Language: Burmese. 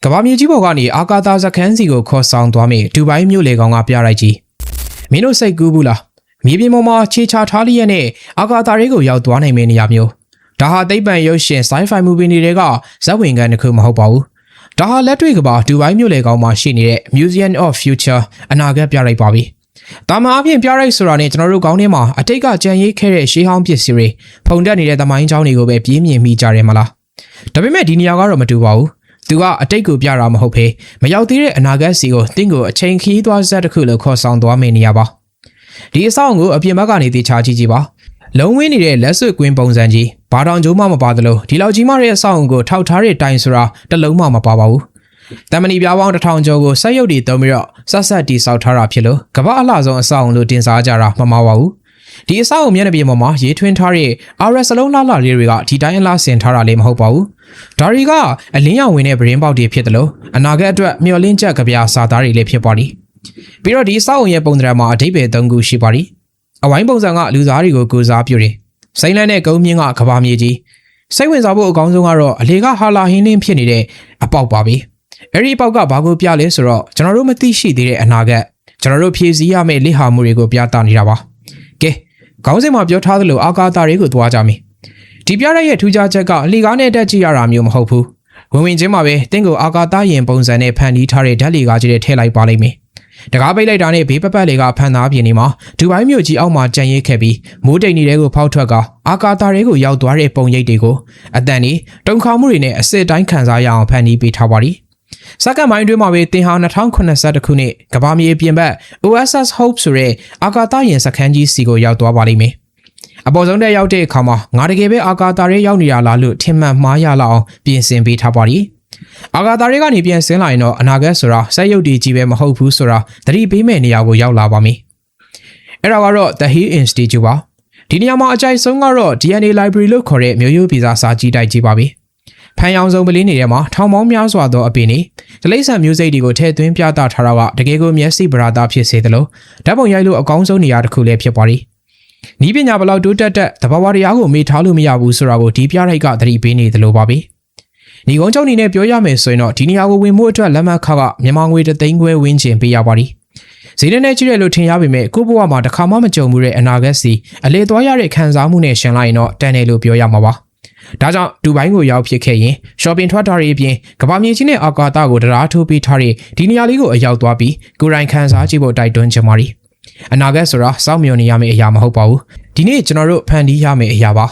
ကဘာမြေကြီးပေါ်ကနေအာကာသစခန်းစီကိုခေါ်ဆောင်သွားမိဒူဘိုင်းမြို့လေကောင်ကပြလိုက်ကြီးမင်းတို့စိတ်ကူးဘူးလားမြေပြင်ပေါ်မှာခြေချထားလျက်နဲ့အာကာသတွေကိုရောက်သွားနိုင်မယ့်နေရာမျိုးဒါဟာသိပ္ပံရုပ်ရှင် sci-fi movie တွေကဇက်ဝင်ကန်တစ်ခုမဟုတ်ပါဘူးဒါဟာလက်တွေ့ကဘာဒူဘိုင်းမြို့လေကောင်မှာရှိနေတဲ့ Museum of Future အနာဂတ်ပြလိုက်ပါပြီတာမန်အပြင်ပြရိုက်ဆိုတာနဲ့ကျွန်တော်တို့ကောင်းထဲမှာအတိတ်ကကြံရိတ်ခဲ့တဲ့ရှေးဟောင်းပစ္စည်းတွေဖုန်တက်နေတဲ့သမိုင်းကြောင်းတွေကိုပဲပြင်းမြင်မိကြတယ်မလားဒါပေမဲ့ဒီနေရာကတော့မတူပါဘူးသူကအတိတ်ကိုပြတာမဟုတ်ဖေးမရောက်သေးတဲ့အနာဂတ်စီကိုတင့်ကိုအချိန်ခီးသွားစက်တစ်ခုလို့ခေါ်ဆောင်သွားမယ့်နေရာပါဒီအဆောင်ကိုအပြင်ဘက်ကနေတေချာကြည့်ကြည့်ပါလုံးဝင်းနေတဲ့လက်ဆွတ်ကွင်းပုံစံကြီးဘာတောင်ကျိုးမှမပါသလိုဒီလောက်ကြီးမှတဲ့အဆောင်ကိုထောက်ထားတဲ့တိုင်ဆိုတာတစ်လုံးမှမပါပါဘူးတမဏီပြားပေါင်း1000ကျော်ကိုဆက်ရုပ်တွေသုံးပြီးတော့ဆက်တီဆောက်ထားတာဖြစ်လို့ကမ္ဘာအလှဆုံးအဆောင်လို့တင်စားကြတာမမှားပါဘူးဒီအဆောင်မျက်နှာပြင်ပေါ်မှာရေးထွင်းထားတဲ့ RS လုံးလှလေးတွေကဒီတိုင်းအလားဆင်ထားတာလည်းမဟုတ်ပါဘူးဒါတွေကအလင်းရောင်ဝင်တဲ့ဗရင်ပေါက်တွေဖြစ်တယ်လို့အနာဂတ်အတွက်မျှော်လင့်ချက်ကဗျာစာသားတွေလည်းဖြစ်ပါလိပြီးတော့ဒီအဆောင်ရဲ့ပုံသဏ္ဍာန်မှာအဓိပ္ပာယ်၃ခုရှိပါလိအဝိုင်းပုံစံကလူသားတွေကိုကိုစားပြုတယ်စိမ့်လန်းတဲ့ကုန်းမြင့်ကကဘာမြေကြီးစိတ်ဝင်စားဖို့အကောင်းဆုံးကတော့အလေကဟာလာဟင်းလင်းဖြစ်နေတဲ့အပေါက်ပါပဲအဲ့ဒီအပေါက်ကဘာကိုပြလဲဆိုတော့ကျွန်တော်တို့မသိရှိသေးတဲ့အနာဂတ်ကျွန်တော်တို့ဖြည့်ဆည်းရမယ့်လိဟာမှုတွေကိုပြသနေတာပါကဲခေါင်းစဉ်မှာပြောထားသလိုအာကာသတွေကိုသွားကြမယ်ဒီပြရက်ရဲ့ထူးခြားချက်ကလှေကားနဲ့တက်ကြည့်ရတာမျိုးမဟုတ်ဘူးဝင်ချင်းမှာပဲတင်းကိုအာကာသယင်ပုံစံနဲ့ဖန်တီးထားတဲ့ဓာတ်လေကားကြီးတွေထည့်လိုက်ပါလိမ့်မယ်တကားပိတ်လိုက်တာနဲ့ဘေးပပတ်တွေကဖန်သားပြင်းနေမှာဒူဘိုင်းမြို့ကြီးအောက်မှာကြံရိတ်ခဲ့ပြီးမိုးတိမ်တွေကိုဖောက်ထွက်ကအာကာသတွေကိုရောက်သွားတဲ့ပုံရိပ်တွေကိုအတန်ဒီတုံခါမှုတွေနဲ့အစစ်တိုင်းခံစားရအောင်ဖန်တီးပေးထားပါလိစက္ကန့်ပိုင်းတွင်းမှာပဲတင်ဟာ2080ခုနှစ်ကဘာမြေပြင်ဘက် OSS Hope ဆိုတဲ့အာကာသယင်စခန်းကြီးစီကိုရောက်သွားပါလိမ့်မယ်အပေါ်ဆုံးတက်ရောက်တဲ့အခါမှာငါတကယ်ပဲအာကာသတွေရောက်နေတာလားလို့ထင်မှတ်မှားရလောက်အောင်ပြင်ဆင်ပေးထားပါလိအာကာသတွေကနေပြန်ဆင်းလာရင်တော့အနာဂတ်ဆိုတာစက်ရုပ်တည်ကြီးပဲမဟုတ်ဘူးဆိုတာသတိပေးမဲ့နေရာကိုရောက်လာပါမယ်အဲ့ဒါကတော့ The Hill Institute ပါဒီနေရာမှာအကြိုက်ဆုံးကတော့ DNA Library လို့ခေါ်တဲ့မျိုးရိုးဗီဇစာကြည့်တိုက်ကြည့်ပါပြီဖန်ရောင်စုံပလင်းတွေထဲမှာထောင်ပေါင်းများစွာသောအပင်တွေဒလိမ့်ဆန်မျိုးစိတ်တွေကိုထည့်သွင်းပြသထားတာကတကယ်ကိုမျက်စိပရာသာဖြစ်စေသလိုဓာတ်ပုံရိုက်လို့အကောင်းဆုံးနေရာတစ်ခုလည်းဖြစ်ပါလိနီးပညာဘလောက်တိုးတက်တဲ့တဘာဝတရားကိုမေ့ထားလို့မရဘူးဆိုတာကိုဒီပြရိုက်ကသတိပေးနေသလိုပါပဲညီကုန်းကျောင်းနေနဲ့ပြောရမယ်ဆိုရင်တော့ဒီနေရာကိုဝင်ဖို့အတွက်လက်မှတ်ခကမြန်မာငွေ3သိန်းခွဲဝန်းကျင်ပေးရပါလိဈေးနဲ့ကြည့်ရလို့ထင်ရပေမဲ့ကိုဘဝမှာတစ်ခါမှမကြုံဘူးတဲ့အနာဂတ်စီအလေသွားရတဲ့ခံစားမှုနဲ့ရှင်လိုက်ရင်တော့တန်တယ်လို့ပြောရမှာပါဒါကြောင့်ဒူဘိုင်းကိုရောက်ဖြစ်ခဲ့ရင် shopping ထွက်တာတွေအပြင်ကဘာမြေကြီးနဲ့အာကာသကိုတရားထိုးပေးထားတဲ့ဒီနေရာလေးကိုအရောက်သွားပြီးကိုယ်တိုင်ခံစားကြည့်ဖို့တိုက်တွန်းချင်ပါ အနာဂတ်ဆိုတာစောင့်မျှော်နေရမယ့်အရာမဟုတ်ပါဘူးဒီနေ့ကျွန်တော်တို့ဖန်တီးရမယ့်အရာပါ